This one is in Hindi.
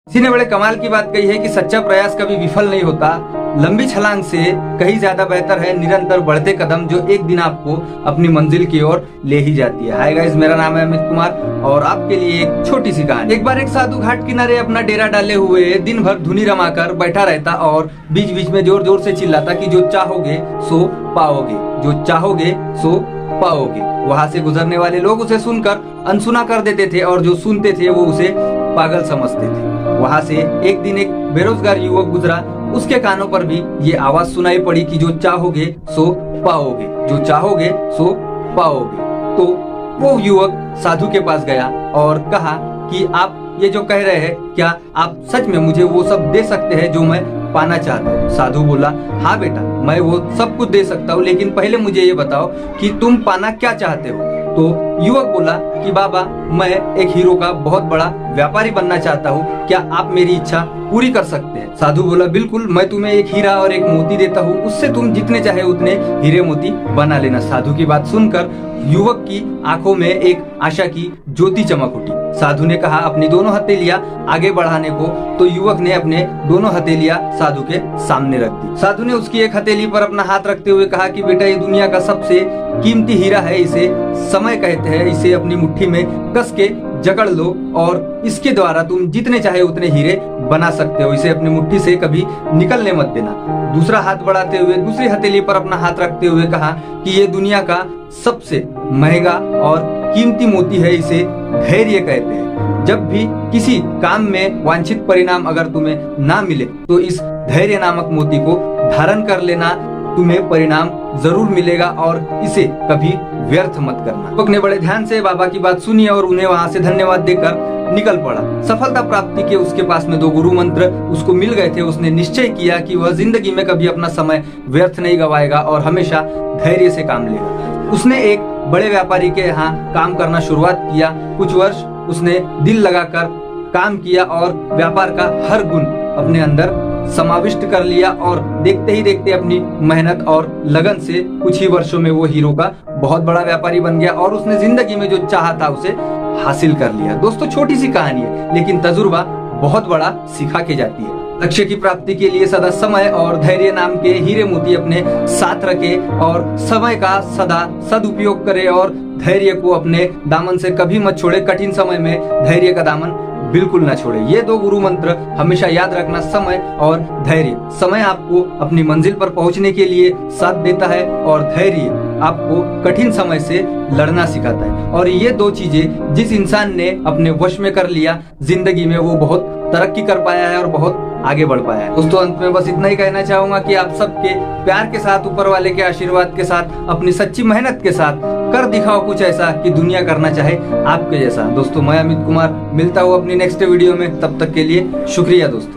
किसी ने बड़े कमाल की बात कही है कि सच्चा प्रयास कभी विफल नहीं होता। लंबी छलांग से कहीं ज्यादा बेहतर है निरंतर बढ़ते कदम, जो एक दिन आपको अपनी मंजिल की ओर ले ही जाती है। हाय गाइस, मेरा नाम है अमित कुमार और आपके लिए एक छोटी सी कहानी। एक बार एक साधु घाट किनारे अपना डेरा डाले हुए दिन भर धुनी रमाकर बैठा रहता और बीच बीच में जोर जोर से चिल्लाता कि जो चाहोगे सो पाओगे, जो चाहोगे सो पाओगे। वहां से गुजरने वाले लोग उसे सुनकर अनसुना कर देते थे और जो सुनते थे वो उसे पागल समझते थे। वहां से एक दिन एक बेरोजगार युवक गुजरा, उसके कानों पर भी ये आवाज सुनाई पड़ी कि जो चाहोगे सो पाओगे, जो चाहोगे सो पाओगे। तो वो युवक साधु के पास गया और कहा कि आप ये जो कह रहे हैं, क्या आप सच में मुझे वो सब दे सकते हैं जो मैं पाना चाहता हूँ? साधु बोला, हाँ बेटा, मैं वो सब कुछ दे सकता हूँ, लेकिन पहले मुझे ये बताओ कि तुम पाना क्या चाहते हो। तो युवक बोला कि बाबा, मैं एक हीरो का बहुत बड़ा व्यापारी बनना चाहता हूँ, क्या आप मेरी इच्छा पूरी कर सकते हैं? साधु बोला, बिल्कुल, मैं तुम्हें एक हीरा और एक मोती देता हूँ, उससे तुम जितने चाहे उतने हीरे मोती बना लेना। साधु की बात सुनकर युवक की आंखों में एक आशा की ज्योति चमक उठी। साधु ने कहा अपनी दोनों हथेलियां आगे बढ़ाने को, तो युवक ने अपने दोनों हथेलियां साधु के सामने रख दी। साधु ने उसकी एक हथेली पर अपना हाथ रखते हुए कहा कि बेटा, ये दुनिया का सबसे कीमती हीरा है, इसे समय कहते हैं, इसे अपनी मुट्ठी में कस के जकड़ लो और इसके द्वारा तुम जितने चाहे उतने हीरे बना सकते हो, इसे अपनी मुट्ठी से कभी निकलने मत देना। दूसरा हाथ बढ़ाते हुए दूसरी हथेली पर अपना हाथ रखते हुए कहा कि ये दुनिया का सबसे महंगा और कीमती मोती है, इसे धैर्य कहते हैं। जब भी किसी काम में वांछित परिणाम अगर तुम्हें ना मिले तो इस धैर्य नामक मोती को धारण कर लेना, तुम्हें परिणाम जरूर मिलेगा और इसे कभी व्यर्थ मत करना। युवक ने बड़े ध्यान से बाबा की बात सुनी और उन्हें वहां से धन्यवाद देकर निकल पड़ा। सफलता प्राप्ति के उसके पास में 2 गुरु मंत्र उसको मिल गए थे। उसने निश्चय किया कि वह जिंदगी में कभी अपना समय व्यर्थ नहीं गवाएगा और हमेशा धैर्य से काम लेगा। उसने एक बड़े व्यापारी के यहाँ काम करना शुरुआत किया। कुछ वर्ष उसने दिल लगाकर काम किया और व्यापार का हर गुण अपने अंदर समाविष्ट कर लिया और देखते ही देखते अपनी मेहनत और लगन से कुछ ही वर्षों में वो हीरो का बहुत बड़ा व्यापारी बन गया और उसने जिंदगी में जो चाहा था उसे हासिल कर लिया। दोस्तों, छोटी सी कहानी है, लेकिन तजुर्बा बहुत बड़ा सिखा के जाती है। लक्ष्य की प्राप्ति के लिए सदा समय और धैर्य नाम के हीरे मोती अपने साथ रखे और समय का सदा सदुपयोग करे और धैर्य को अपने दामन से कभी मत छोड़े। कठिन समय में धैर्य का दामन बिल्कुल ना छोड़े। ये 2 गुरु मंत्र हमेशा याद रखना, समय और धैर्य। समय आपको अपनी मंजिल पर पहुंचने के लिए साथ देता है और धैर्य आपको कठिन समय से लड़ना सिखाता है। और ये 2 चीजें जिस इंसान ने अपने वश में कर लिया, जिंदगी में वो बहुत तरक्की कर पाया है और बहुत आगे बढ़ पाया है। दोस्तों, अंत में बस इतना ही कहना चाहूंगा कि आप सबके प्यार के साथ, ऊपर वाले के आशीर्वाद के साथ, अपनी सच्ची मेहनत के साथ कर दिखाओ कुछ ऐसा कि दुनिया करना चाहे आपके जैसा। दोस्तों, मैं अमित कुमार मिलता हूँ अपनी नेक्स्ट वीडियो में, तब तक के लिए शुक्रिया दोस्तों।